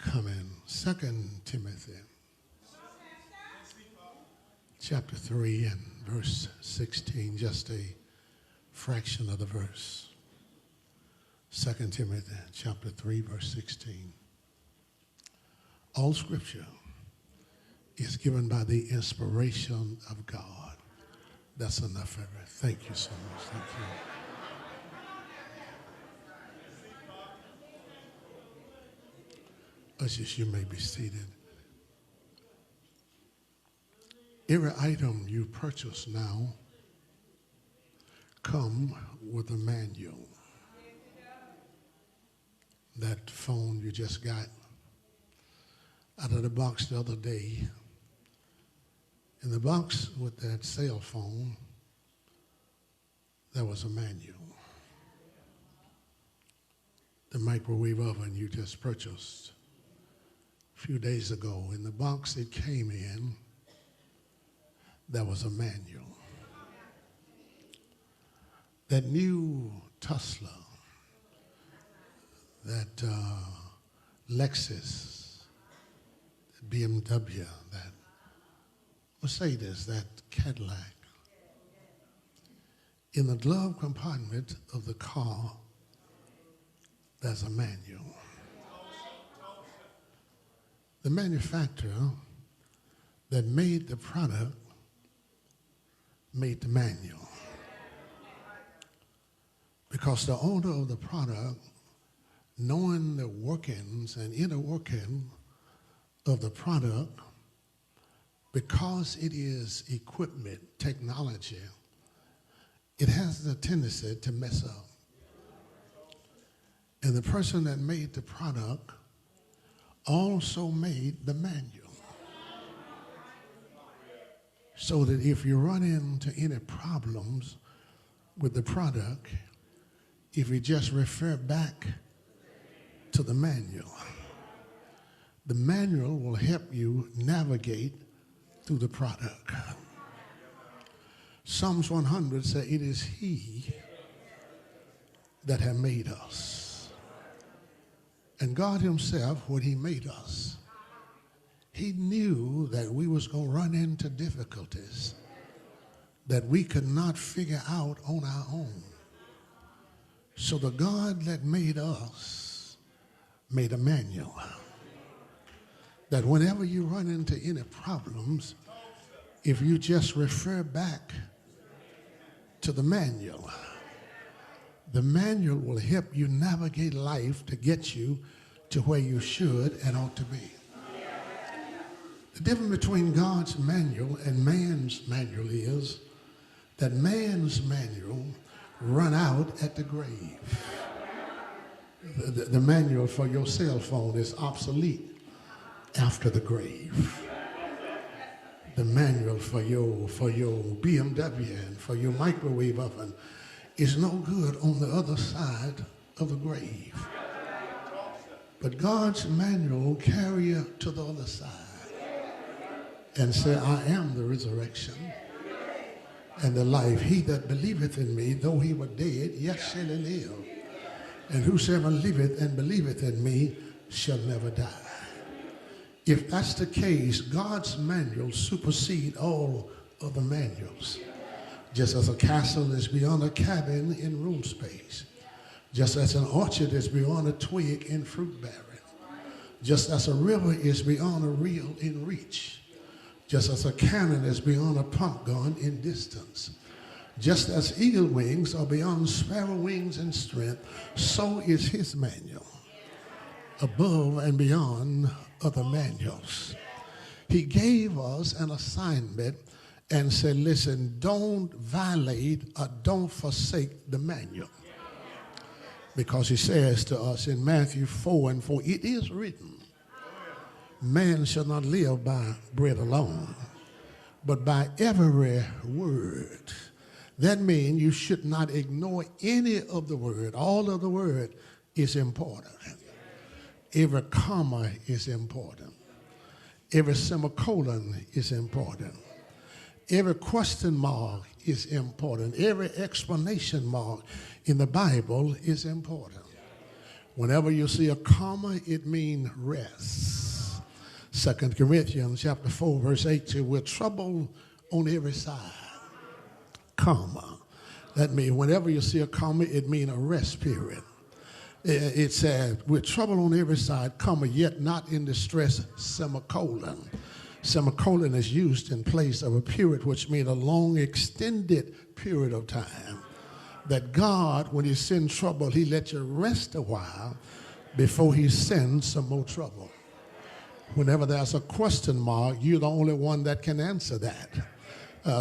coming. 2 Timothy chapter 3 and verse 16, just a fraction of the verse. 2 Timothy chapter 3, verse 16. All scripture is given by the inspiration of God. That's enough, Everett. Thank you so much. Thank you. Ushers, you may be seated. Every item you purchase now come with a manual. That phone you just got out of the box the other day, in the box with that cell phone, there was a manual. The microwave oven you just purchased a few days ago, in the box it came in, there was a manual. That new Tesla, that Lexus, that BMW, that Mercedes, that Cadillac, in the glove compartment of the car, there's a manual. The manufacturer that made the product made the manual. Because the owner of the product, knowing the workings and inner working of the product, because it is equipment, technology, it has the tendency to mess up. And the person that made the product also made the manual. So that if you run into any problems with the product, if you just refer back to the manual will help you navigate through the product. Psalms 100 says, it is He that has made us. And God Himself, when He made us, He knew that we was going to run into difficulties that we could not figure out on our own. So the God that made us made a manual that whenever you run into any problems, if you just refer back to the manual will help you navigate life to get you to where you should and ought to be. The difference between God's manual and man's manual is that man's manual run out at the grave. The manual for your cell phone is obsolete after the grave. The manual for your BMW and for your microwave oven is no good on the other side of the grave. But God's manual will carry you to the other side and say, I am the resurrection and the life. He that believeth in me, though he were dead, yet shall he live. And whosoever liveth and believeth in me shall never die. If that's the case, God's manual supersedes all other manuals. Just as a castle is beyond a cabin in room space. Just as an orchard is beyond a twig in fruit bearing. Just as a river is beyond a reel in reach. Just as a cannon is beyond a pump gun in distance. Just as eagle wings are beyond sparrow wings in strength, so is His manual above and beyond other manuals. He gave us an assignment and said, listen, don't violate or don't forsake the manual. Because He says to us in Matthew 4:4, it is written, man shall not live by bread alone, but by every word. That means you should not ignore any of the word. All of the word is important. Every comma is important. Every semicolon is important. Every question mark is important. Every explanation mark in the Bible is important. Whenever you see a comma, it means rest. 2 Corinthians chapter 4, verse 8 says, we're troubled on every side. Comma. That means whenever you see a comma, it means a rest period. It says, we're troubled on every side, comma, yet not in distress, semicolon. Semicolon is used in place of a period, which means a long, extended period of time. That God, when he sends trouble, he lets you rest a while before he sends some more trouble. Whenever there's a question mark, you're the only one that can answer that.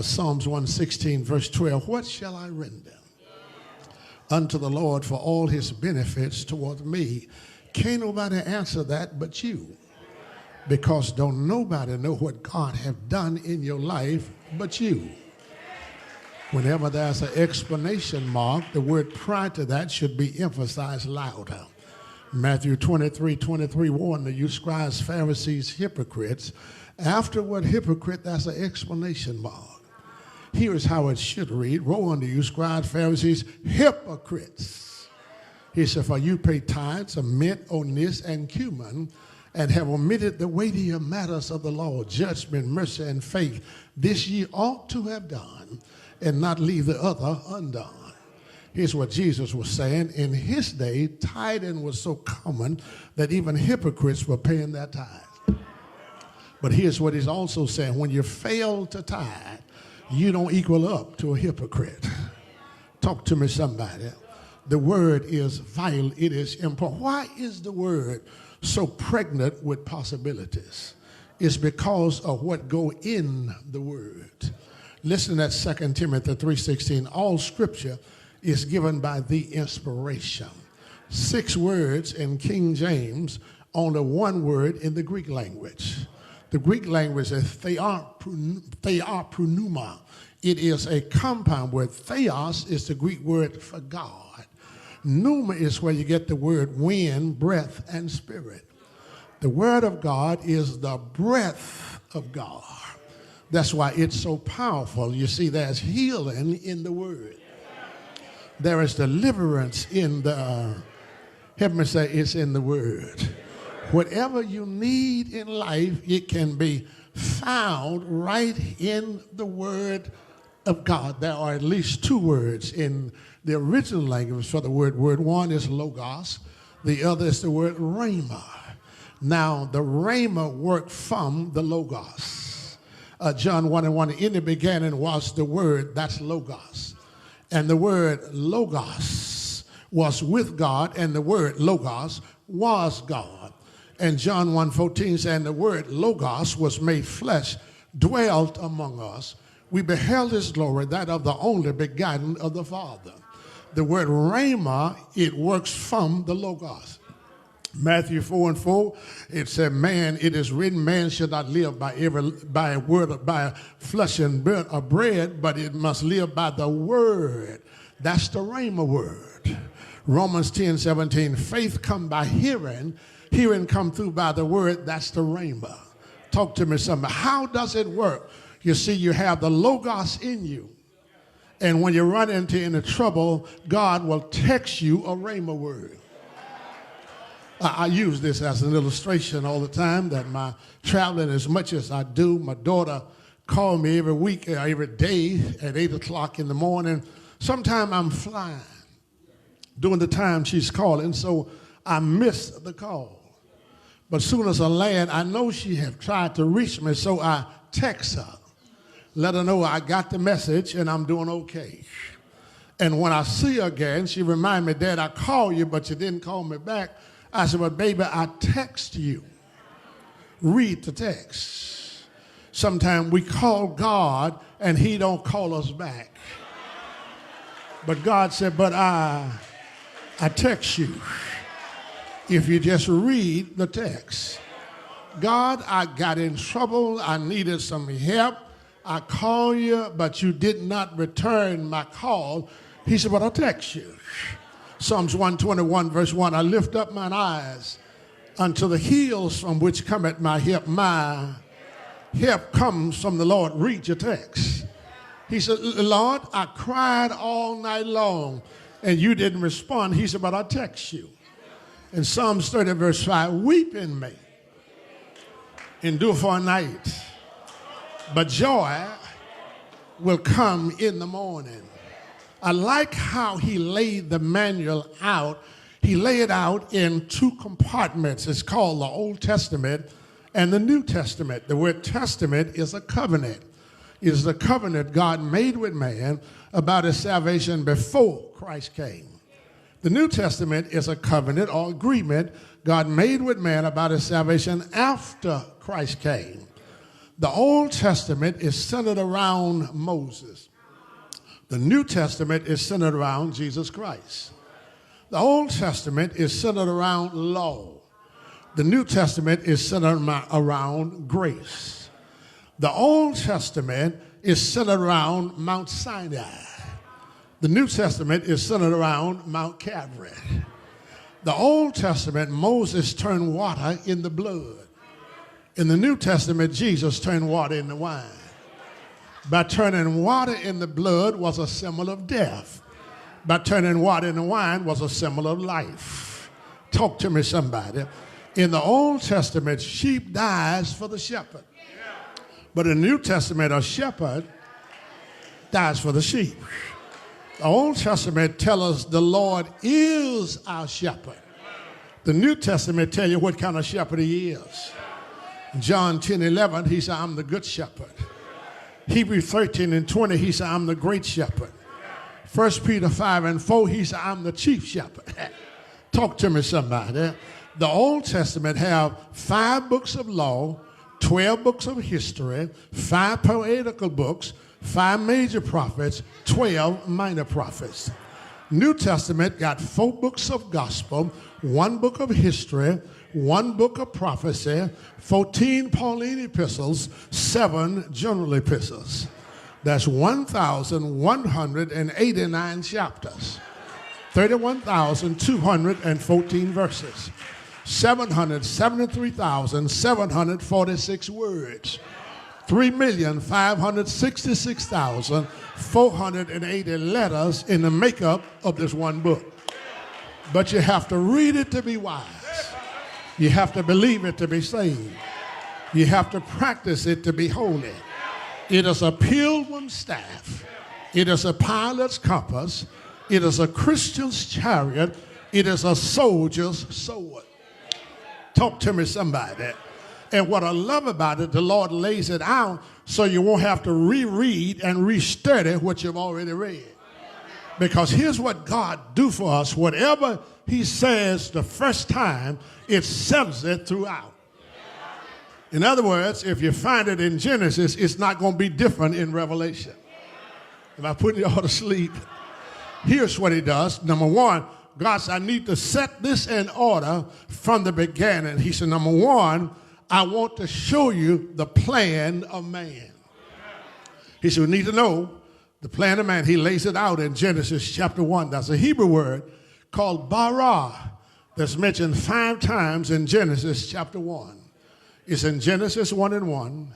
Psalms 116, verse 12, what shall I render unto the Lord for all his benefits toward me? Can't nobody answer that but you. Because don't nobody know what God have done in your life but you. Whenever there's an explanation mark, the word prior to that should be emphasized louder. Matthew 23:23 warned you scribes, Pharisees, hypocrites. Afterward, hypocrite, that's an exclamation mark. Here is how it should read. Woe unto you, scribes, Pharisees, hypocrites. He said, for you pay tithes of mint, onions, and cumin, and have omitted the weightier matters of the law, judgment, mercy, and faith. This ye ought to have done, and not leave the other undone. Here's what Jesus was saying. In his day, tithing was so common that even hypocrites were paying their tithe. But here's what he's also saying. When you fail to tithe, you don't equal up to a hypocrite. Talk to me, somebody. The word is vital. It is important. Why is the word so pregnant with possibilities? It's because of what go in the word. Listen at 2 Timothy 3:16. All scripture is given by the inspiration. 6 words in King James, only 1 word in the Greek language. The Greek language is theopneuma. It is a compound word. Theos is the Greek word for God. Pneuma is where you get the word wind, breath, and spirit. The word of God is the breath of God. That's why it's so powerful. You see, there's healing in the word. There is deliverance in the, help me say, it's in the word. Whatever you need in life, it can be found right in the word of God. There are at least 2 words in the original language for the word. Word 1 is logos. The other is the word rhema. Now, the rhema worked from the logos. John 1:1, in the beginning was the word, that's logos. And the word logos was with God, and the word logos was God. And John 1:14 says, and the word logos was made flesh, dwelt among us. We beheld his glory, that of the only begotten of the Father. The word rhema, it works from the logos. Matthew 4:4, it said, man, it is written, man should not live by a word, by flesh and bread, but it must live by the word. That's the rhema word. Romans 10:17, faith come by hearing, hearing come through by the word. That's the rhema. Talk to me, somebody. How does it work? You see, you have the logos in you. And when you run into any trouble, God will text you a rhema word. I use this as an illustration all the time that my traveling as much as I do, my daughter calls me every week, every day at 8 o'clock in the morning. Sometimes I'm flying during the time she's calling, so I miss the call. But as soon as I land, I know she have tried to reach me, so I text her, let her know I got the message and I'm doing okay. And when I see her again, she reminds me, Dad, I called you, but you didn't call me back. I said, well, baby, I text you. Read the text. Sometimes we call God and he don't call us back. But God said, but I text you. If you just read the text. God, I got in trouble. I needed some help. I called you, but you did not return my call. He said, but I'll text you. Psalms 121, verse 1, I lift up mine eyes unto the hills from which cometh my help. My help comes from the Lord. Read your text. He said, Lord, I cried all night long, and you didn't respond. He said, but I text you. In Psalms 30, verse 5, weeping may endure for a night, but joy will come in the morning. I like how he laid the manual out. He laid it out in two compartments. It's called the Old Testament and the New Testament. The word testament is a covenant. It is the covenant God made with man about his salvation before Christ came. The New Testament is a covenant or agreement God made with man about his salvation after Christ came. The Old Testament is centered around Moses. The New Testament is centered around Jesus Christ. The Old Testament is centered around law. The New Testament is centered around grace. The Old Testament is centered around Mount Sinai. The New Testament is centered around Mount Calvary. The Old Testament, Moses turned water into blood. In the New Testament, Jesus turned water into wine. By turning water into blood was a symbol of death. By turning water into wine was a symbol of life. Talk to me, somebody. In the Old Testament, sheep dies for the shepherd. But in the New Testament, a shepherd dies for the sheep. The Old Testament tells us the Lord is our shepherd. The New Testament tells you what kind of shepherd he is. John 10:11, he said, I'm the good shepherd. Hebrews 13:20, he said, I'm the great shepherd. 1 Peter 5:4, he said, I'm the chief shepherd. Talk to me, somebody. The Old Testament have 5 books of law, 12 books of history, 5 poetical books, 5 major prophets, 12 minor prophets. New Testament got 4 books of gospel, 1 book of history, 1 book of prophecy, 14 Pauline epistles, 7 general epistles. That's 1,189 chapters, 31,214 verses, 773,746 words, 3,566,480 letters in the makeup of this one book. But you have to read it to be wise. You have to believe it to be saved. You have to practice it to be holy. It is a pilgrim's staff. It is a pilot's compass. It is a Christian's chariot. It is a soldier's sword. Talk to me, somebody. And what I love about it, the Lord lays it out so you won't have to reread and restudy what you've already read. Because here's what God do for us. Whatever he says the first time, it settles it throughout. In other words, if you find it in Genesis, it's not going to be different in Revelation. Am I putting you all to sleep? Here's what he does. Number 1, God said, I need to set this in order from the beginning. He said, number 1, I want to show you the plan of man. He said, we need to know the plan of man. He lays it out in Genesis chapter 1. That's a Hebrew word called bara that's mentioned 5 times in Genesis chapter 1. It's in Genesis 1:1,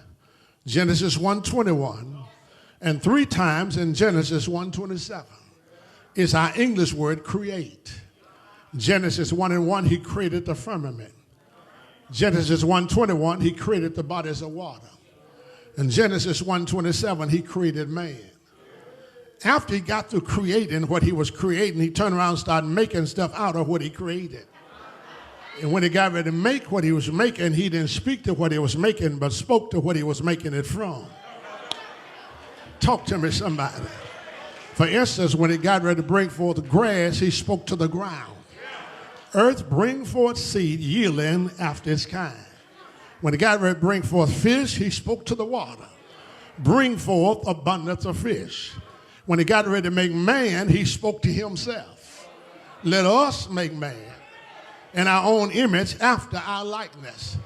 Genesis 1:21, and 3 times in Genesis 1:27. It's our English word create. Genesis 1:1, he created the firmament. Genesis 1:21, he created the bodies of water. In Genesis 1:27, he created man. After he got through creating what he was creating, he turned around and started making stuff out of what he created. And when he got ready to make what he was making, he didn't speak to what he was making, but spoke to what he was making it from. Talk to me, somebody. For instance, when he got ready to bring forth the grass, he spoke to the ground. Earth, bring forth seed, yielding after its kind. When he got ready to bring forth fish, he spoke to the water. Bring forth abundance of fish. When he got ready to make man, he spoke to himself. Let us make man in our own image after our likeness.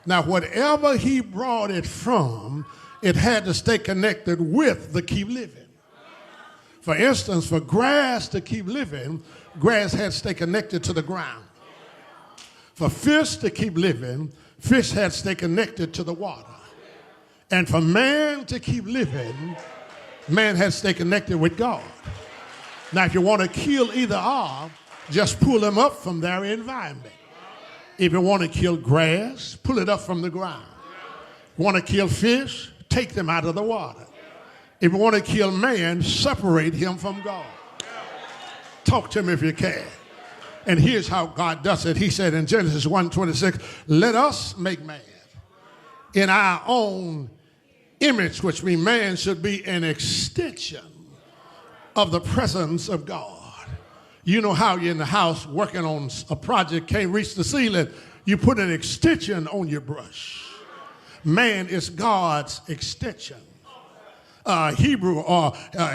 Now, whatever he brought it from, it had to stay connected with the keep living. For instance, for grass to keep living, grass had to stay connected to the ground. For fish to keep living, fish had to stay connected to the water. And for man to keep living, man had to stay connected with God. Now, if you want to kill either or, just pull them up from their environment. If you want to kill grass, pull it up from the ground. Want to kill fish, take them out of the water. If you want to kill man, separate him from God. Talk to him if you can. And here's how God does it. He said in Genesis 1:26, let us make man in our own image, which means man should be an extension of the presence of God. You know how you're in the house working on a project, can't reach the ceiling, you put an extension on your brush. Man is God's extension.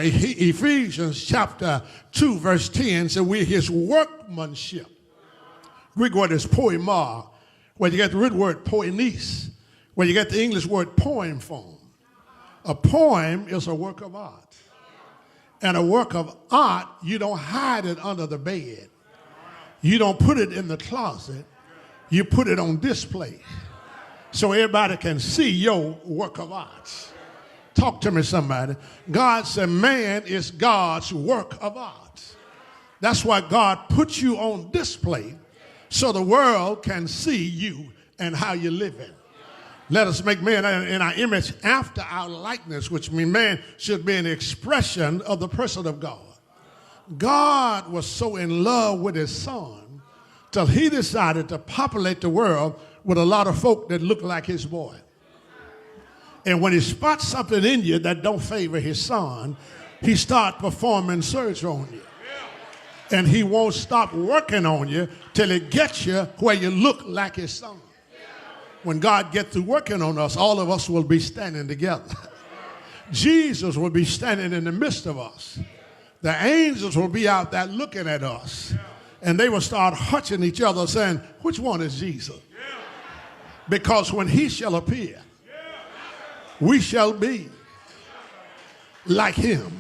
Ephesians chapter 2 verse 10 says we're his workmanship. Greek word is poema, where you get the root word poenis, where you get the English word poem from. A poem is a work of art. And a work of art, you don't hide it under the bed. You don't put it in the closet. You put it on display so everybody can see your work of art. Talk to me, somebody. God said man is God's work of art. That's why God put you on display so the world can see you and how you're living. Let us make man in our image after our likeness, which means man should be an expression of the person of God. God was so in love with his son till he decided to populate the world with a lot of folk that look like his boy. And when he spots something in you that don't favor his son, he starts performing surgery on you. And he won't stop working on you till he gets you where you look like his son. When God gets through working on us, all of us will be standing together. Jesus will be standing in the midst of us. The angels will be out there looking at us. And they will start hunching each other saying, which one is Jesus? Because when he shall appear, we shall be like him.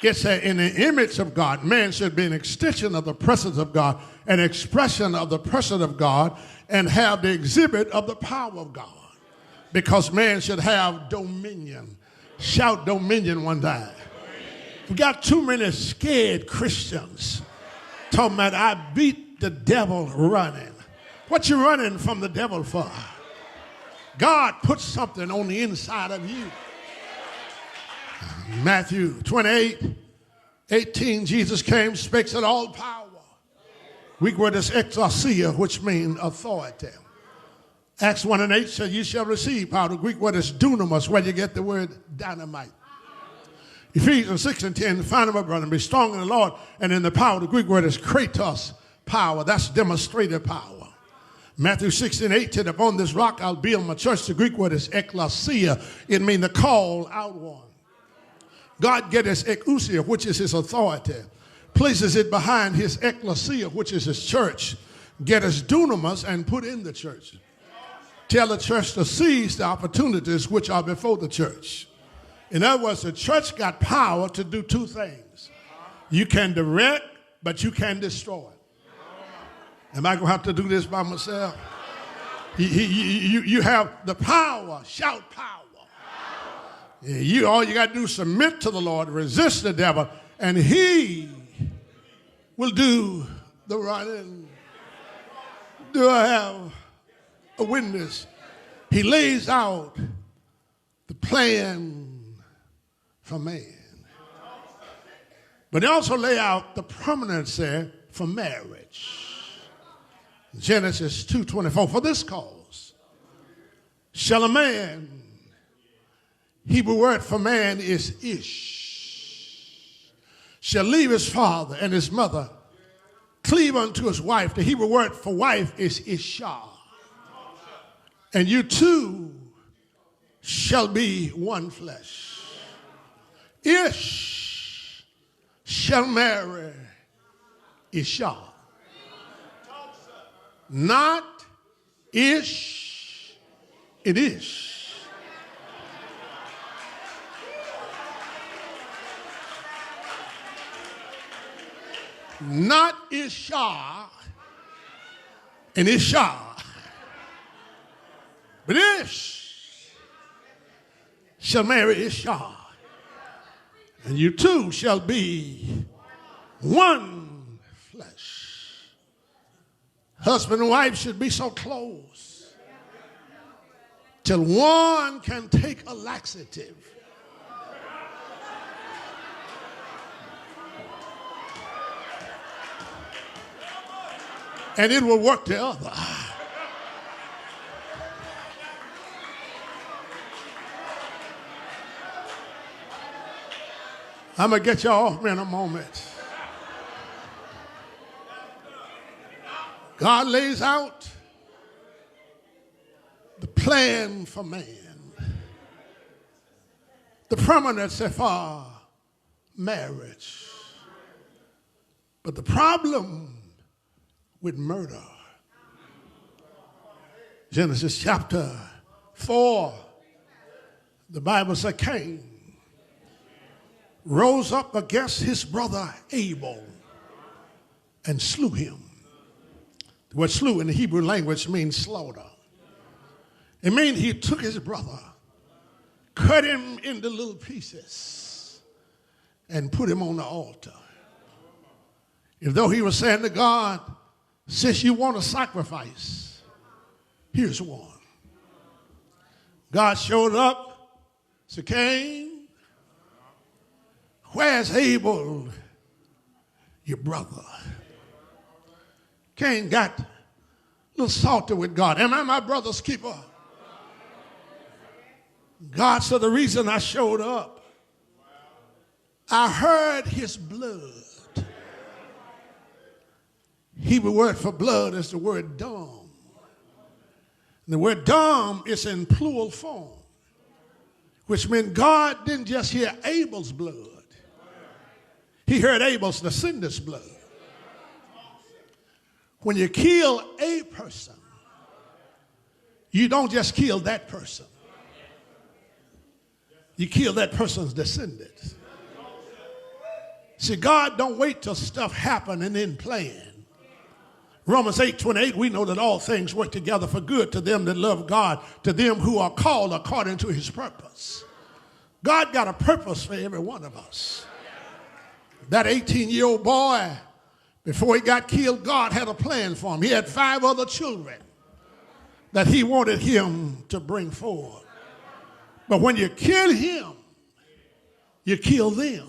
It's in the image of God. Man should be an extension of the presence of God, an expression of the person of God, and have the exhibit of the power of God. Because man should have dominion. Shout dominion one time. We got too many scared Christians talking about I beat the devil running. What you running from the devil for? God put something on the inside of you. Matthew 28:18, Jesus came, speaks at all power. Greek word is exousia, which means authority. Acts 1:8 says, you shall receive power. The Greek word is dunamis, where you get the word dynamite. Ephesians 6:10, finally, my brother, be strong in the Lord and in the power. The Greek word is kratos, power. That's demonstrated power. Matthew 16:18, upon this rock I'll build my church. The Greek word is ekklesia. It means the call out one. God get his exousia, which is his authority, places it behind his ekklesia, which is his church, get his dunamis and put in the church. Tell the church to seize the opportunities which are before the church. In other words, the church got power to do two things. You can direct, but you can destroy. Am I going to have to do this by myself? You have the power. Shout power. All you got to do is submit to the Lord, resist the devil, and he will do the running. Do I have a witness? He lays out the plan for man. But he also lay out the permanency for marriage. Genesis 2:24, for this cause shall a man, Hebrew word for man is ish, shall leave his father and his mother, cleave unto his wife. The Hebrew word for wife is isha. And you two shall be one flesh. Ish shall marry isha. Not ish, it is. Not Isha and Isha, but Ish shall marry Isha, and you two shall be one flesh. Husband and wife should be so close till one can take a laxative. And it will work the other. I'm going to get you off in a moment. God lays out the plan for man, the permanency for marriage. But the problem with murder, Genesis chapter 4, the Bible says Cain rose up against his brother Abel and slew him. The word slew in the Hebrew language means slaughter. It means he took his brother, cut him into little pieces, and put him on the altar. As though he was saying to God, since you want a sacrifice, here's one. God showed up, said, Cain, where's Abel, your brother? Cain got a little salty with God. Am I my brother's keeper? God said, the reason I showed up, I heard his blood. Hebrew word for blood is the word dam. The word dam is in plural form, which meant God didn't just hear Abel's blood. He heard Abel's descendants' blood. When you kill a person, you don't just kill that person. You kill that person's descendants. See, God don't wait till stuff happen and then plan. Romans 8:28, we know that all things work together for good to them that love God, to them who are called according to his purpose. God got a purpose for every one of us. That 18-year-old boy, before he got killed, God had a plan for him. He had 5 other children that he wanted him to bring forward. But when you kill him, you kill them.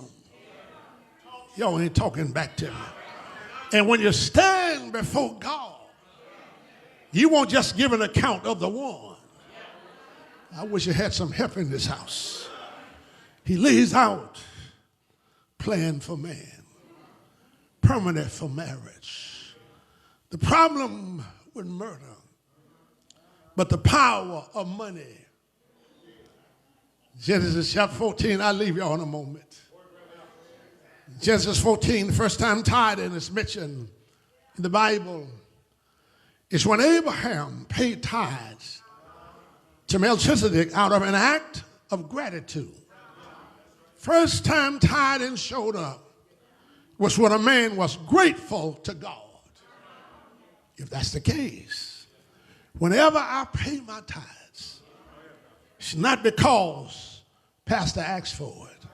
Y'all ain't talking back to me. And when you stand before God, you won't just give an account of the one. I wish you had some help in this house. He lays out plan for man, permanent for marriage. The problem with murder, but the power of money. Genesis chapter 14, I'll leave y'all in a moment. Genesis 14, the first time tithing is mentioned in the Bible is when Abraham paid tithes to Melchizedek out of an act of gratitude. First time tithing showed up was when a man was grateful to God. If that's the case, whenever I pay my tithes, it's not because pastor asked for it.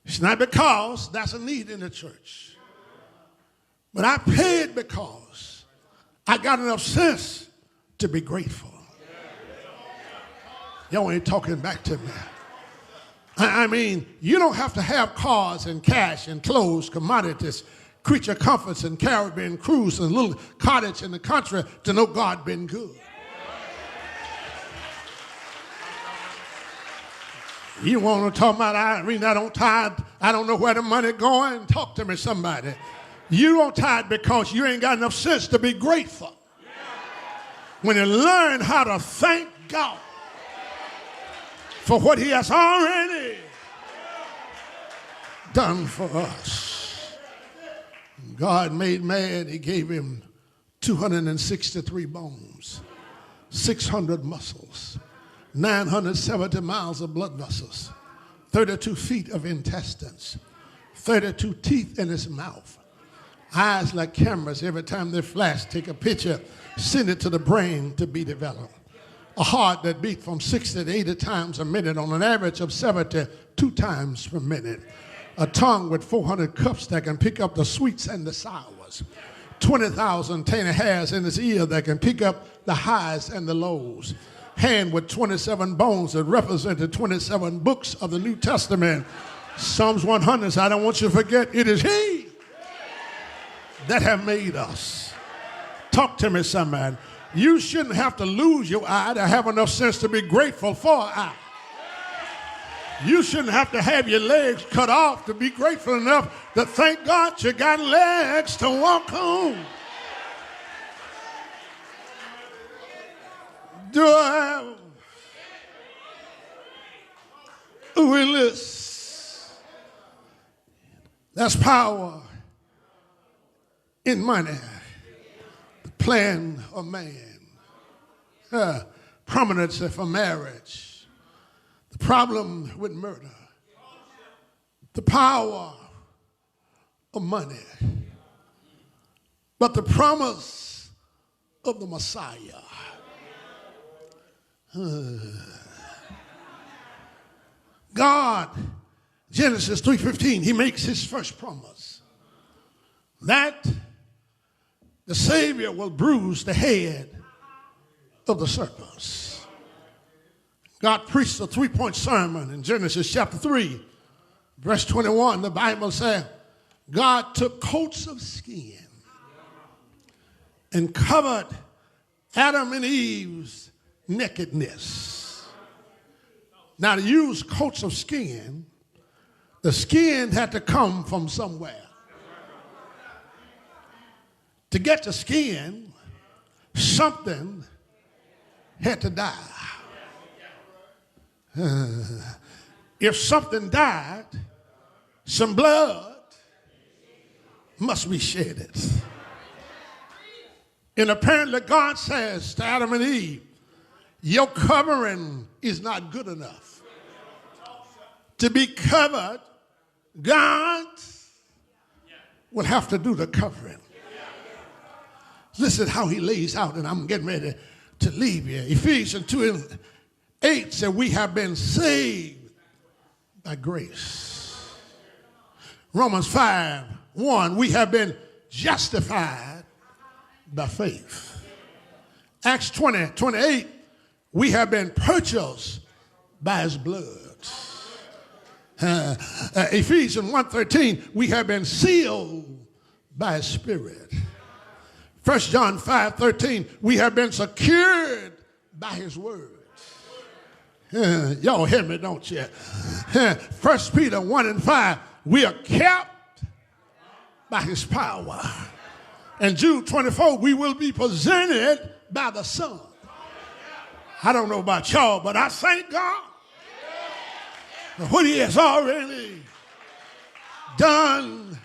It's not because that's a need in the church. But I pay it because I got enough sense to be grateful. Y'all ain't talking back to me. I mean, you don't have to have cars and cash and clothes, commodities, creature comforts and Caribbean cruise and a little cottage in the country to know God been good. You want to talk about, I don't tithe, I don't know where the money going? Talk to me, somebody. You don't tithe because you ain't got enough sense to be grateful. When you learn how to thank God for what he has already done for us. God made man, he gave him 263 bones, 600 muscles, 970 miles of blood vessels, 32 feet of intestines, 32 teeth in his mouth, eyes like cameras. Every time they flash, take a picture, send it to the brain to be developed. A heart that beat from 60 to 80 times a minute on an average of 72 times per minute. A tongue with 400 cups that can pick up the sweets and the sours. 20,000 tiny hairs in his ear that can pick up the highs and the lows. Hand with 27 bones that represent the 27 books of the New Testament. Psalms 100 says, I don't want you to forget, it is he that have made us. Talk to me, somebody. You shouldn't have to lose your eye to have enough sense to be grateful for an eye. You shouldn't have to have your legs cut off to be grateful enough to thank God you got legs to walk on. Do I have Willis? That's power in money. The plan of man. Prominence for marriage. The problem with murder. The power of money. But the promise of the Messiah. God, Genesis 3:15, he makes his first promise that the Savior will bruise the head of the serpents. God preached a 3-point sermon in Genesis chapter 3, verse 21. The Bible says, God took coats of skin and covered Adam and Eve's nakedness. Now, to use coats of skin, the skin had to come from somewhere. To get the skin, something had to die. If something died, some blood must be shedded. And apparently God says to Adam and Eve, your covering is not good enough. To be covered, God will have to do the covering. Listen how he lays out, and I'm getting ready to leave you. Ephesians 2:8 said we have been saved by grace. Romans 5:1, we have been justified by faith. Acts 20:28, we have been purchased by his blood. Ephesians 1:13, we have been sealed by his spirit. 1 John 5:13, we have been secured by his word. Y'all hear me, don't you? 1 Peter 1:5, we are kept by his power. And Jude 24, we will be presented by the Son. I don't know about y'all, but I thank God for what he has already done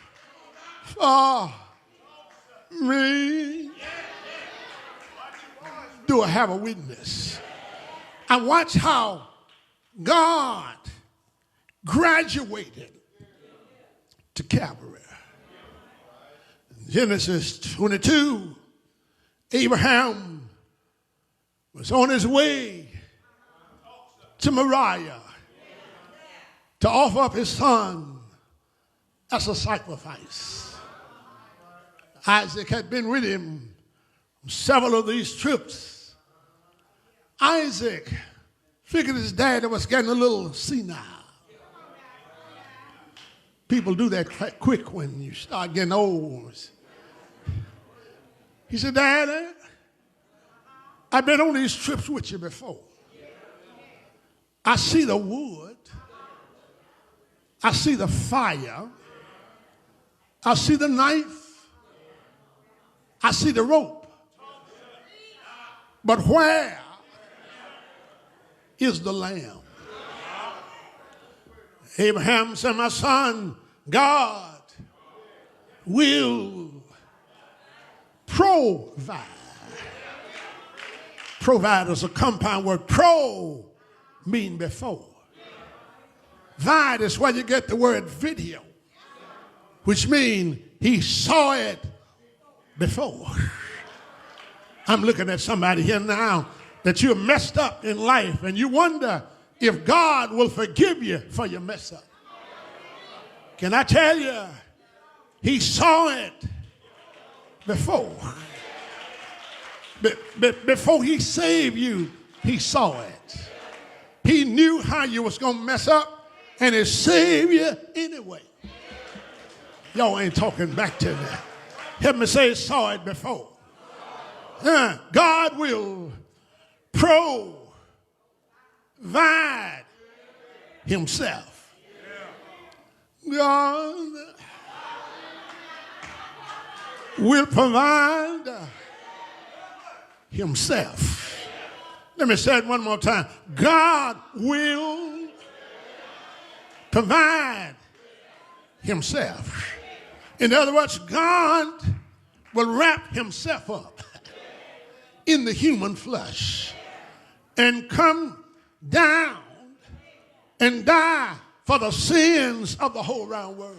for me. Do I have a witness? I watch how God graduated to Calvary. Genesis 22, Abraham was on his way to Moriah to offer up his son as a sacrifice. Isaac had been with him on several of these trips. Isaac figured his dad was getting a little senile. People do that quick when you start getting old. He said, Daddy, I've been on these trips with you before. I see the wood. I see the fire. I see the knife. I see the rope. But where is the lamb? Abraham said, my son, God will provide. Provide is a compound word. Pro mean before. Vide is where you get the word video, which means he saw it before. I'm looking at somebody here now that you're messed up in life and you wonder if God will forgive you for your mess up. Can I tell you, he saw it before. Before he saved you, he saw it. He knew how you was going to mess up, and he saved you anyway. Y'all ain't talking back to me. Help me say, saw it before. God will provide himself. God will provide himself. Let me say it one more time. God will provide himself. In other words, God will wrap himself up in the human flesh and come down and die for the sins of the whole round world.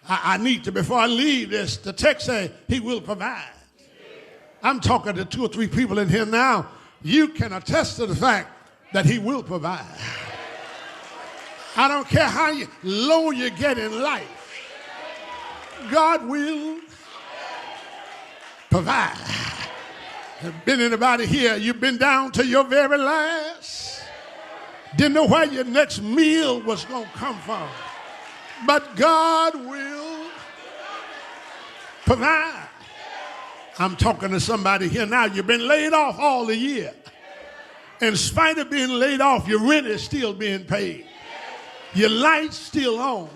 I need to, before I leave this, the text says he will provide. I'm talking to 2 or 3 people in here now. You can attest to the fact that he will provide. I don't care how low you get in life. God will provide. Been anybody here? You've been down to your very last. Didn't know where your next meal was going to come from. But God will provide. I'm talking to somebody here now. You've been laid off all the year. In spite of being laid off, your rent is still being paid. Your light's still on.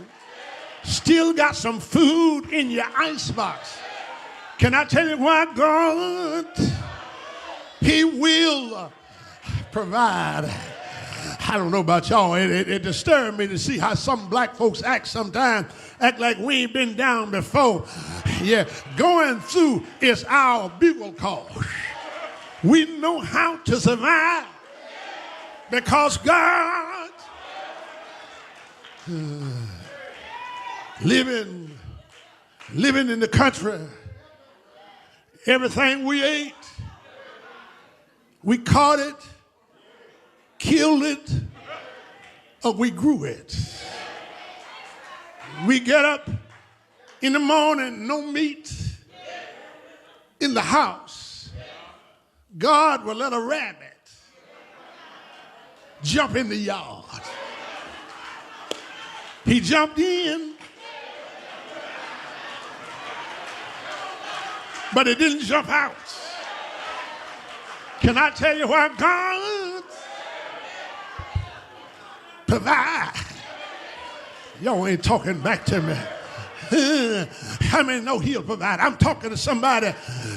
Still got some food in your icebox. Can I tell you why? God, he will provide. I don't know about y'all. It disturbed me to see how some black folks act sometimes. Act like we ain't been down before. Yeah, going through is our bugle call. We know how to survive because God living in the country. Everything we ate, we caught it, killed it, or we grew it. We get up in the morning, no meat in the house. God will let a rabbit jump in the yard. He jumped in, but it didn't jump out. Can I tell you why God provide? Y'all ain't talking back to me. How many know he'll provide? I'm talking to somebody.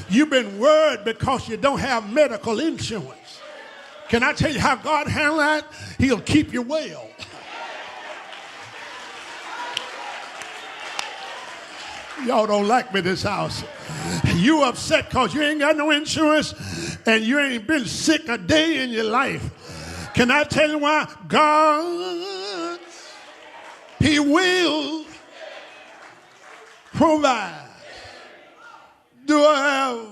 You've been worried because you don't have medical insurance. Can I tell you how God handles that? He'll keep you well. Y'all don't like me this house. You upset because you ain't got no insurance and you ain't been sick a day in your life. Can I tell you why? God, he will provide. Do I have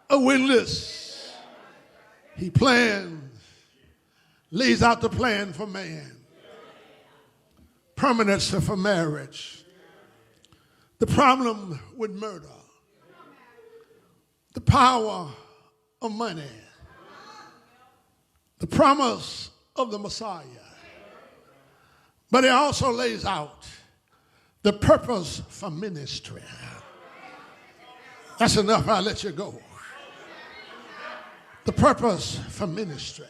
a witness? He plans, lays out the plan for man. Permanency for marriage. The problem with murder, the power of money, the promise of the Messiah. But it also lays out the purpose for ministry. That's enough, I'll let you go. The purpose for ministry.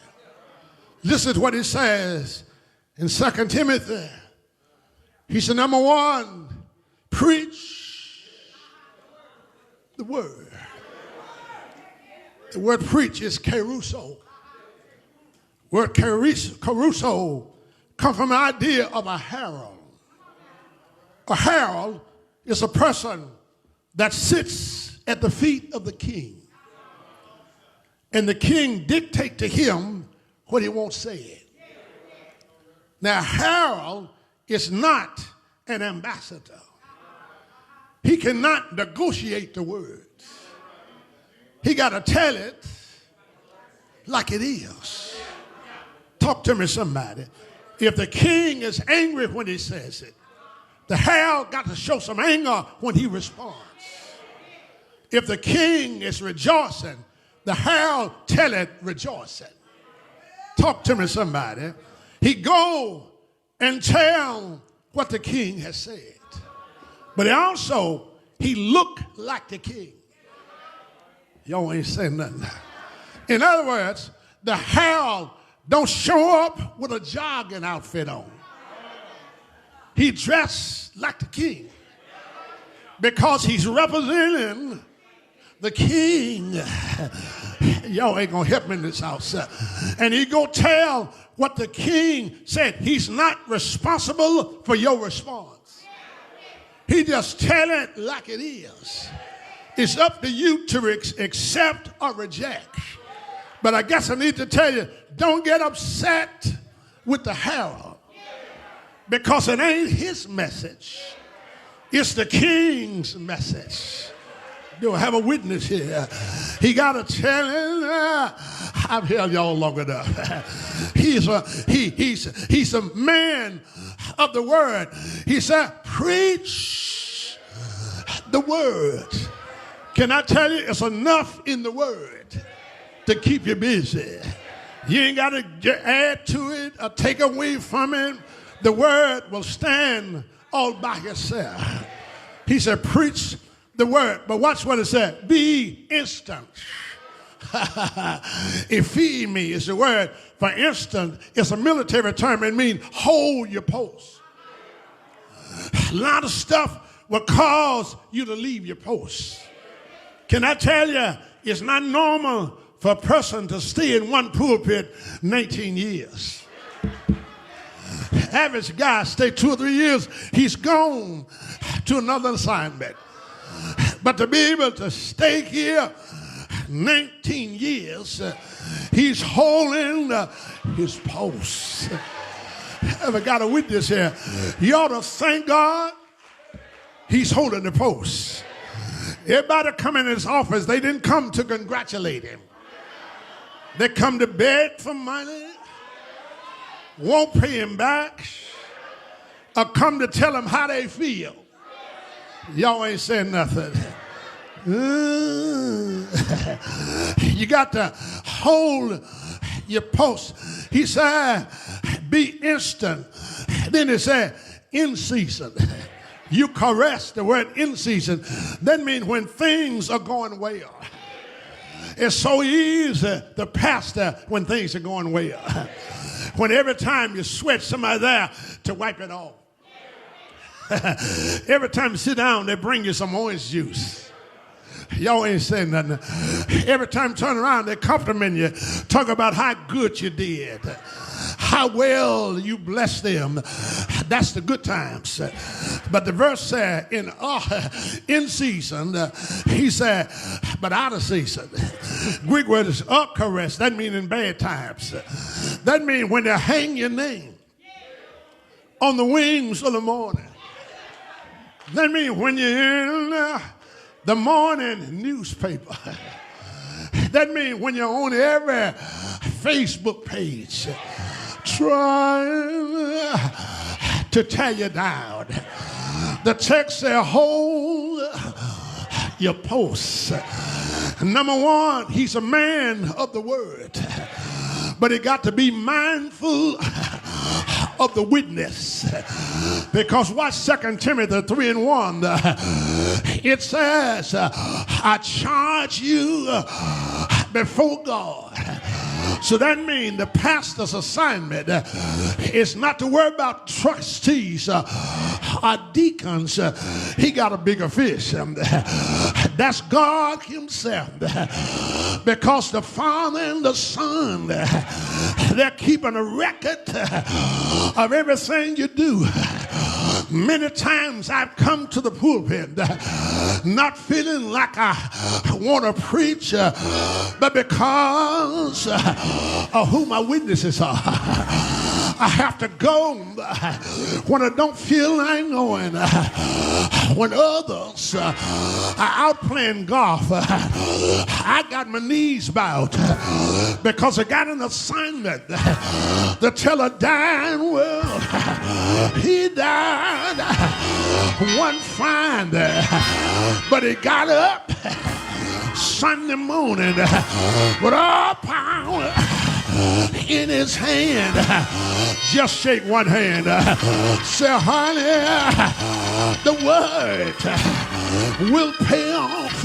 Listen to what he says in 2 Timothy. He said, number 1, preach the word. The word preach is keruso. Word keruso comes from the idea of a herald. A herald is a person that sits at the feet of the king. And the king dictates to him what he wants said. Now, a herald is not an ambassador. He cannot negotiate the words. He got to tell it like it is. Talk to me, somebody. If the king is angry when he says it, The herald got to show some anger when he responds. If the king is rejoicing, the herald tell it rejoicing. Talk to me, somebody. He go and tell what the king has said. But he look like the king. Y'all ain't saying nothing. In other words, the herald don't show up with a jogging outfit on. He dressed like the king because he's representing the king. Y'all ain't gonna help me in this house. And he go tell what the king said. He's not responsible for your response. He just tell it like it is. It's up to you to accept or reject. But I guess I need to tell you, don't get upset with the herald, because it ain't his message. It's the king's message. Do I have a witness here? He got to tell him, I've held y'all long enough. He's a man of the word. He said, preach the word. Can I tell you, it's enough in the word to keep you busy. You ain't got to add to it or take away from it. The word will stand all by itself. He said, preach the word. But watch what it said. Be instant. Epheme is the word for instant. It's a military term. It means hold your post. A lot of stuff will cause you to leave your post. Can I tell you, it's not normal for a person to stay in one pulpit 19 years. Average guy stay 2 or 3 years, he's gone to another assignment. But to be able to stay here 19 years, he's holding his post. Ever got a witness here? You ought to thank God he's holding the post. Everybody come in his office, they didn't come to congratulate him. They come to beg for money, won't pay him back, or come to tell him how they feel. Y'all ain't saying nothing. You got to hold your post. He said, be instant. Then he said, in season. You caress, the word in season. That means when things are going well. It's so easy to pastor when things are going well. When every time you sweat, somebody there to wipe it off. Every time you sit down, they bring you some orange juice. Y'all ain't saying nothing. Every time you turn around, they compliment you, talk about how good you did, how well you blessed them. That's the good times. But the verse said, in season, he said, but out of season. Greek word is caress. That means in bad times. That means when they hang your name on the wings of the morning. That means when you're in the morning newspaper. That means when you're on every Facebook page trying to tear you down. The text says, hold your post. Number one, he's a man of the word. But he got to be mindful of the witness. Because watch 2 Timothy 3:1. It says, I charge you before God. So that means the pastor's assignment is not to worry about trustees or deacons. He got a bigger fish. That's God himself. Because the Father and the Son, they're keeping a record of everything you do. Many times I've come to the pulpit not feeling like I want to preach, but because of who my witnesses are. I have to go when I don't feel like going. When others are out playing golf, I got my knees bowed because I got an assignment to tell a dying world he died wasn't fine, but he got up Sunday morning with all power in his hand. Just shake one hand. Say, honey, the word will pay off.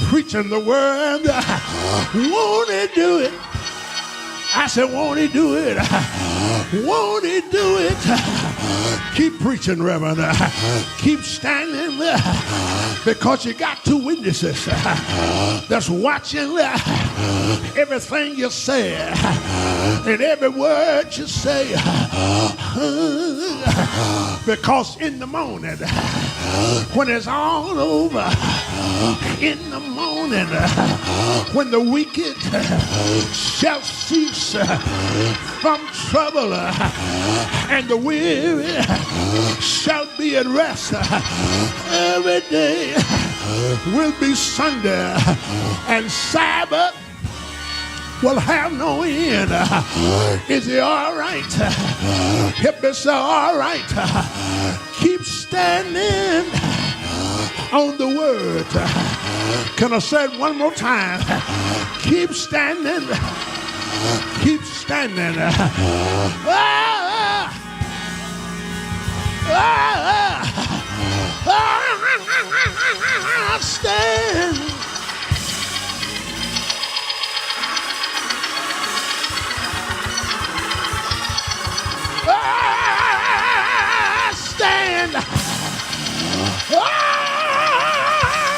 Preaching the word. Won't he do it? I said, won't he do it? Won't he do it? Keep preaching, Reverend. Keep standing because you got two witnesses that's watching everything you say and every word you say. Because in the morning, when it's all over, in the morning, when the wicked shall cease from trouble and the weary shall be at rest, every day will be Sunday and Sabbath will have no end. Is he all right? Help me say, all right. Keep standing on the word. Can I say it one more time? Keep standing. Keep standing. Stand. Stand.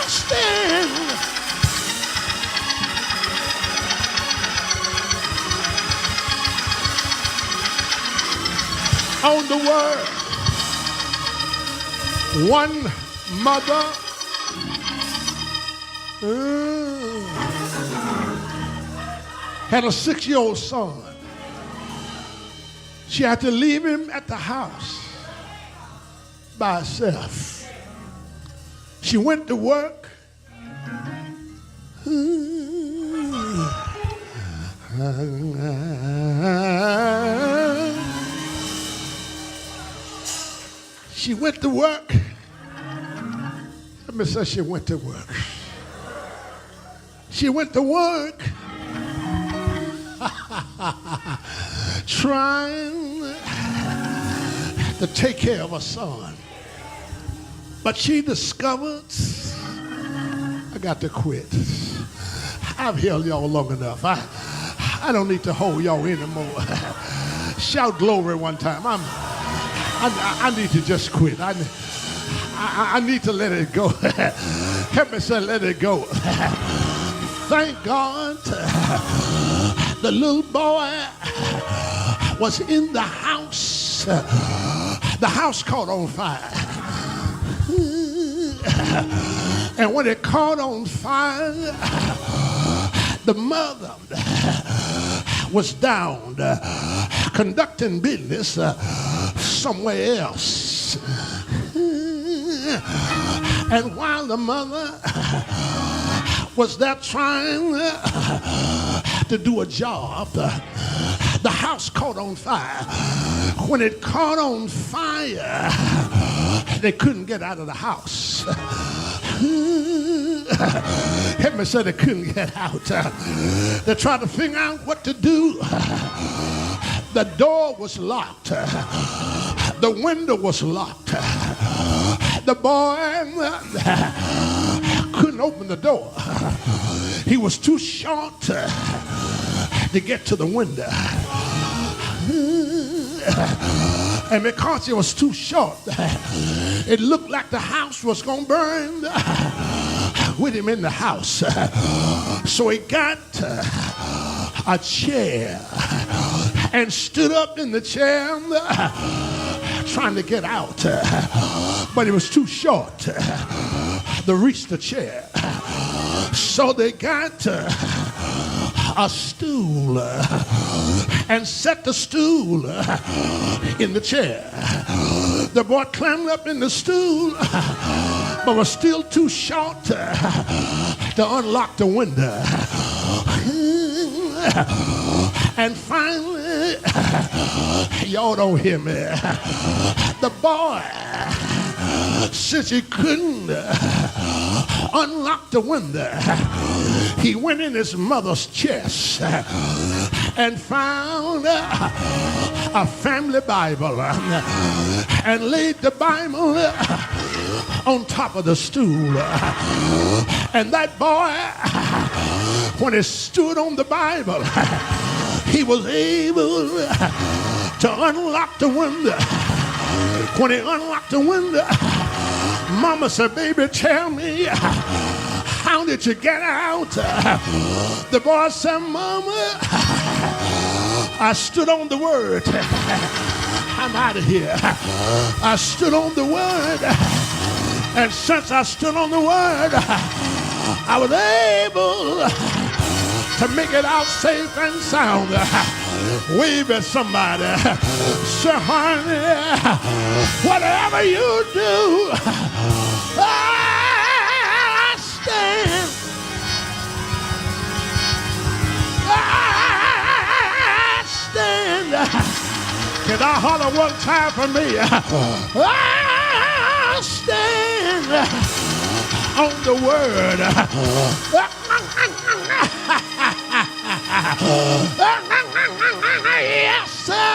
Stand. On the word. One mother had a 6-year-old son. She had to leave him at the house by herself. She went to work. She went to work. Let me say she went to work. She went to work trying to take care of her son. But she discovered, I got to quit. I've held y'all long enough. I don't need to hold y'all anymore. Shout glory one time. I need to just quit. I need to let it go. Help me say, let it go. Thank God the little boy was in the house. The house caught on fire. And when it caught on fire, the mother was down conducting business somewhere else. And while the mother was there trying to do a job, the house caught on fire. When it caught on fire, they couldn't get out of the house. Help me say they couldn't get out. They tried to figure out what to do. The door was locked. The window was locked. The boy couldn't open the door. He was too short to get to the window. And because it was too short, it looked like the house was going to burn with him in the house. So he got a chair and stood up in the chair trying to get out. But it was too short to reach the chair. So they got a stool and set the stool in the chair. The boy climbed up in the stool, but was still too short to unlock the window. And finally, y'all don't hear me, the boy since he couldn't unlock the window, he went in his mother's chest and found a family Bible and laid the Bible on top of the stool. And that boy, when he stood on the Bible, he was able to unlock the window. When he unlocked the window, Mama said, baby, tell me, how did you get out? The boy said, Mama, I stood on the word. I'm out of here. I stood on the word. And since I stood on the word, I was able to make it out safe and sound. Wave at somebody. Say, honey, whatever you do, I stand. I stand. Can I holler one time for me? I stand on the word. Yes, sir.